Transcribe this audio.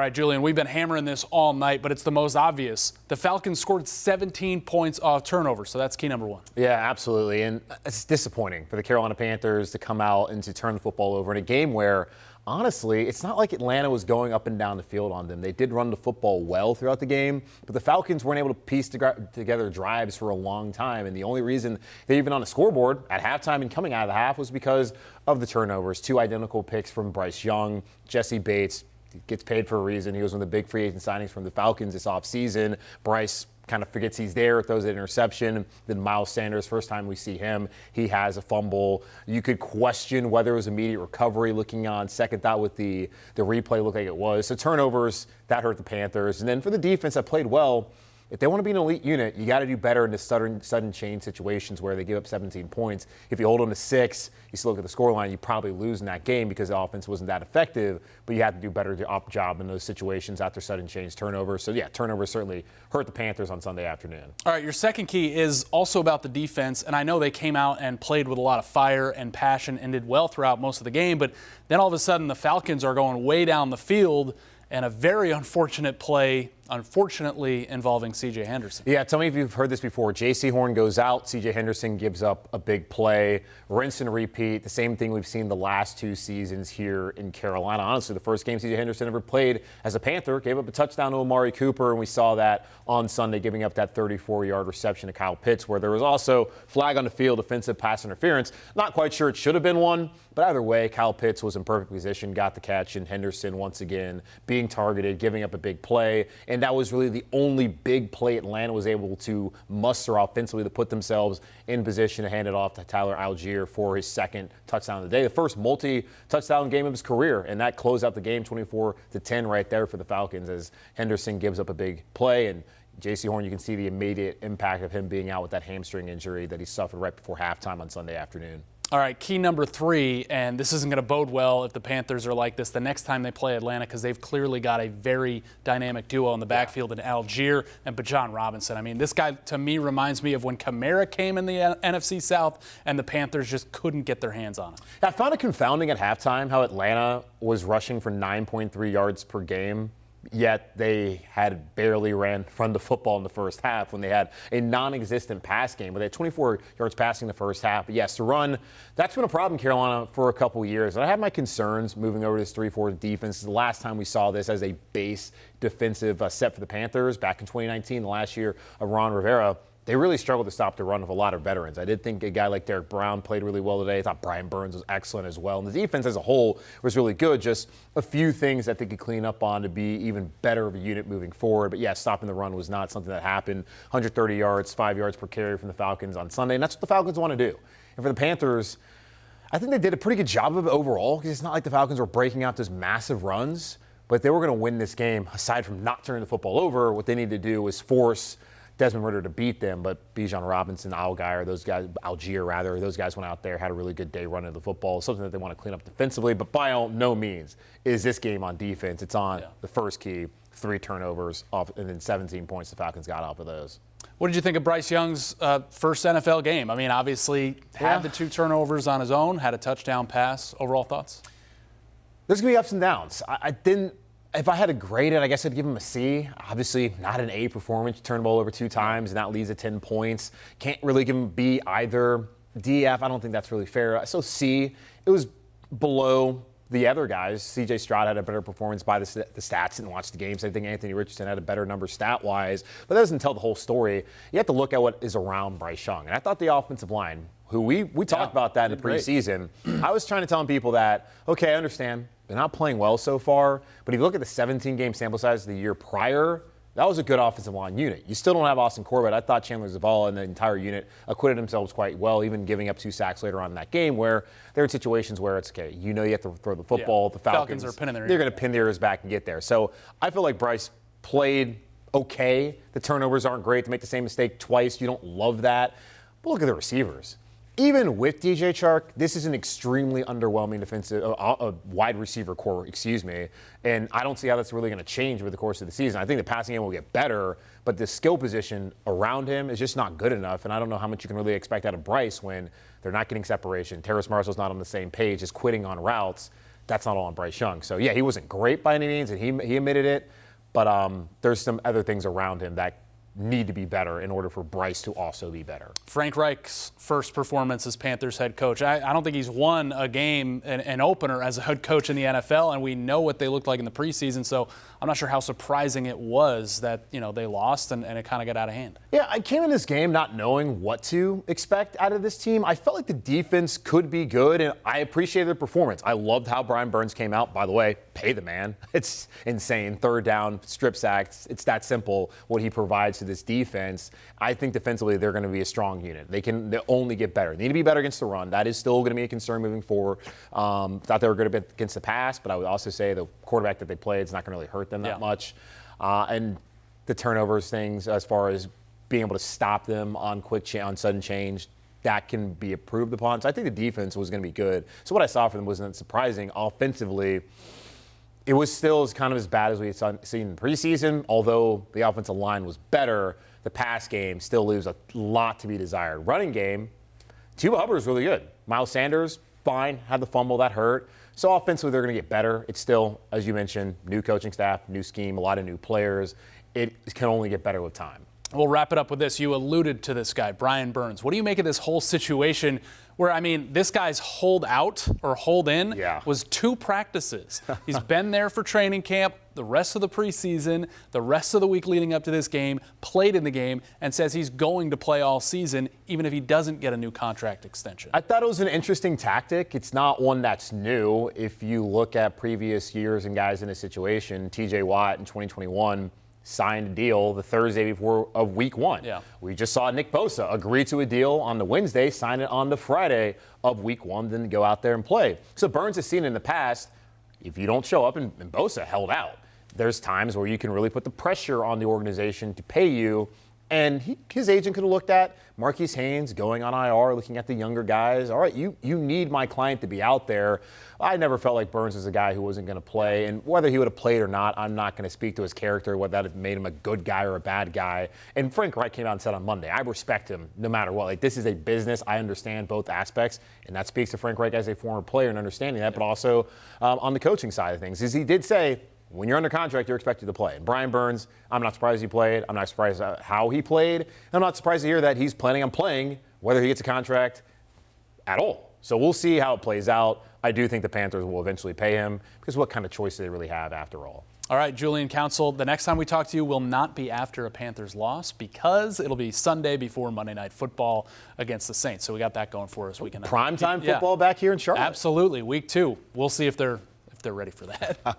right, Julian, we've been hammering this all night, but it's the most obvious. The Falcons scored 17 points off turnover, so that's key number one. Yeah, absolutely. And it's disappointing for the Carolina Panthers to come out and to turn the football over in a game where, honestly, it's not like Atlanta was going up and down the field on them. They did run the football well throughout the game, but the Falcons weren't able to piece together drives for a long time. And the only reason they're even on the scoreboard at halftime and coming out of the half was because of the turnovers. 2 identical picks from Bryce Young, Jesse Bates. Gets paid for a reason. He was one of the big free agent signings from the Falcons this offseason. Bryce kind of forgets he's there, throws an interception. Then Miles Sanders, first time we see him, he has a fumble. You could question whether it was immediate recovery. Looking on second thought with the replay, looked like it was. So turnovers, that hurt the Panthers. And then for the defense that played well, if they want to be an elite unit, you got to do better in the sudden change situations where they give up 17 points. If you hold them to 6, you still look at the scoreline, you probably lose in that game because the offense wasn't that effective, but you have to do better job in those situations after sudden change turnovers. So, yeah, turnovers certainly hurt the Panthers on Sunday afternoon. All right, your second key is also about the defense, and I know they came out and played with a lot of fire and passion and did well throughout most of the game, but then all of a sudden the Falcons are going way down the field and a very unfortunate play, unfortunately, involving CJ Henderson. Yeah, tell me if you've heard this before. J.C. Horn goes out. CJ Henderson gives up a big play. Rinse and repeat. The same thing we've seen the last 2 seasons here in Carolina. Honestly, the first game CJ Henderson ever played as a Panther gave up a touchdown to Amari Cooper, and we saw that on Sunday giving up that 34-yard reception to Kyle Pitts, where there was also flag on the field, offensive pass interference. Not quite sure it should have been one, but either way, Kyle Pitts was in perfect position, got the catch, and Henderson once again being targeted, giving up a big play. And that was really the only big play Atlanta was able to muster offensively to put themselves in position to hand it off to Tyler Algier for his second touchdown of the day, the first multi-touchdown game of his career, and that closed out the game 24-10 right there for the Falcons as Henderson gives up a big play. And J.C. Horn, you can see the immediate impact of him being out with that hamstring injury that he suffered right before halftime on Sunday afternoon. All right, key number 3, and this isn't going to bode well if the Panthers are like this the next time they play Atlanta, because they've clearly got a very dynamic duo in the backfield in Algier and Bijan Robinson. I mean, this guy, to me, reminds me of when Kamara came in the NFC South and the Panthers just couldn't get their hands on him. I found it confounding at halftime how Atlanta was rushing for 9.3 yards per game, yet they had barely run the football in the first half when they had a non-existent pass game. But they had 24 yards passing in the first half. But yes, to run, that's been a problem in Carolina for a couple of years. And I have my concerns moving over to this 3-4 defense. The last time we saw this as a base defensive set for the Panthers back in 2019, the last year of Ron Rivera, they really struggled to stop the run of a lot of veterans. I did think a guy like Derek Brown played really well today. I thought Brian Burns was excellent as well. And the defense as a whole was really good. Just a few things that they could clean up on to be even better of a unit moving forward. But, yeah, stopping the run was not something that happened. 130 yards, 5 yards per carry from the Falcons on Sunday. And that's what the Falcons want to do. And for the Panthers, I think they did a pretty good job of it overall, because it's not like the Falcons were breaking out those massive runs. But if they were going to win this game, aside from not turning the football over, what they need to do was force Desmond Ridder to beat them. But Bijan Robinson, Algier, those guys went out there, had a really good day running the football, something that they want to clean up defensively. But by no means is this game on defense. It's on the first key, 3 turnovers, off, and then 17 points the Falcons got off of those. What did you think of Bryce Young's first NFL game? I mean, obviously had the 2 turnovers on his own, had a touchdown pass. Overall thoughts? There's going to be ups and downs. If I had to grade it, I guess I'd give him a C. Obviously, not an A performance. You turn the ball over 2 times, and that leads to 10 points. Can't really give him B either. D, F, I don't think that's really fair. So C, it was below the other guys. C.J. Stroud had a better performance by the stats. Didn't watch the game. So I think Anthony Richardson had a better number stat-wise. But that doesn't tell the whole story. You have to look at what is around Bryce Young. And I thought the offensive line, who we talked about that in the preseason. I was trying to tell people that, okay, I understand. They're not playing well so far. But if you look at the 17-game sample size of the year prior, that was a good offensive line unit. You still don't have Austin Corbett. I thought Chandler Zavala and the entire unit acquitted themselves quite well, even giving up 2 sacks later on in that game, where there are situations where it's okay. You know you have to throw the football. The Falcons are pinning their ears. They're going to pin their ears back and get there. So I feel like Bryce played okay. The turnovers aren't great. To make the same mistake twice, you don't love that. But look at the receivers. Even with DJ Chark, this is an extremely underwhelming defensive, wide receiver core, and I don't see how that's really going to change over the course of the season. I think the passing game will get better, but the skill position around him is just not good enough, and I don't know how much you can really expect out of Bryce when they're not getting separation. Terrace Marshall's not on the same page, is quitting on routes. that's not all on Bryce Young. So, yeah, he wasn't great by any means, and he admitted it. But there's some other things around him that need to be better in order for Bryce to also be better. Frank Reich's first performance as Panthers head coach. I don't think he's won a game, an opener as a head coach in the NFL, and we know what they looked like in the preseason, so I'm not sure how surprising it was that, they lost and it kind of got out of hand. Yeah, I came in this game not knowing what to expect out of this team. I felt like the defense could be good, and I appreciated their performance. I loved how Brian Burns came out. By the way, pay the man. It's insane. Third down, strip sacks. It's that simple what he provides to this defense. I think defensively they're going to be a strong unit. They only get better. They need to be better against the run. That is still going to be a concern moving forward. Thought they were good against the pass, but I would also say the quarterback that they played is not going to really hurt them that much. And the turnovers things as far as being able to stop them on on sudden change, that can be improved upon. So I think the defense was going to be good. So what I saw from them wasn't surprising. Offensively, it was still kind of as bad as we had seen in the preseason, although the offensive line was better. The pass game still leaves a lot to be desired. Running game, Chuba Hubbard's really good. Miles Sanders, fine, had the fumble, that hurt. So offensively, they're going to get better. It's still, as you mentioned, new coaching staff, new scheme, a lot of new players. It can only get better with time. We'll wrap it up with this. You alluded to this guy, Brian Burns. What do you make of this whole situation where, this guy's hold out or hold in was 2 practices. He's been there for training camp, the rest of the preseason, the rest of the week leading up to this game, played in the game, and says he's going to play all season, even if he doesn't get a new contract extension. I thought it was an interesting tactic. It's not one that's new. If you look at previous years and guys in this situation, TJ Watt in 2021, signed a deal the Thursday before of week 1. Yeah. We just saw Nick Bosa agree to a deal on the Wednesday, sign it on the Friday of week 1, then go out there and play. So Burns has seen in the past, if you don't show up, and Bosa held out, there's times where you can really put the pressure on the organization to pay you. And his agent could have looked at Marquise Haynes going on IR, looking at the younger guys. All right, you need my client to be out there. I never felt like Burns was a guy who wasn't going to play. And whether he would have played or not, I'm not going to speak to his character, whether that had made him a good guy or a bad guy. And Frank Reich came out and said on Monday, I respect him no matter what. Like, this is a business. I understand both aspects. And that speaks to Frank Reich as a former player and understanding that, but also on the coaching side of things. As he did say, when you're under contract, you're expected to play. And Brian Burns, I'm not surprised he played. I'm not surprised how he played. I'm not surprised to hear that he's planning on playing, whether he gets a contract at all. So we'll see how it plays out. I do think the Panthers will eventually pay him because what kind of choice do they really have after all? All right, Julian Council, the next time we talk to you will not be after a Panthers loss because it'll be Sunday before Monday Night Football against the Saints. So we got that going for us. We can primetime football back here in Charlotte. Absolutely, week 2. We'll see if they're ready for that.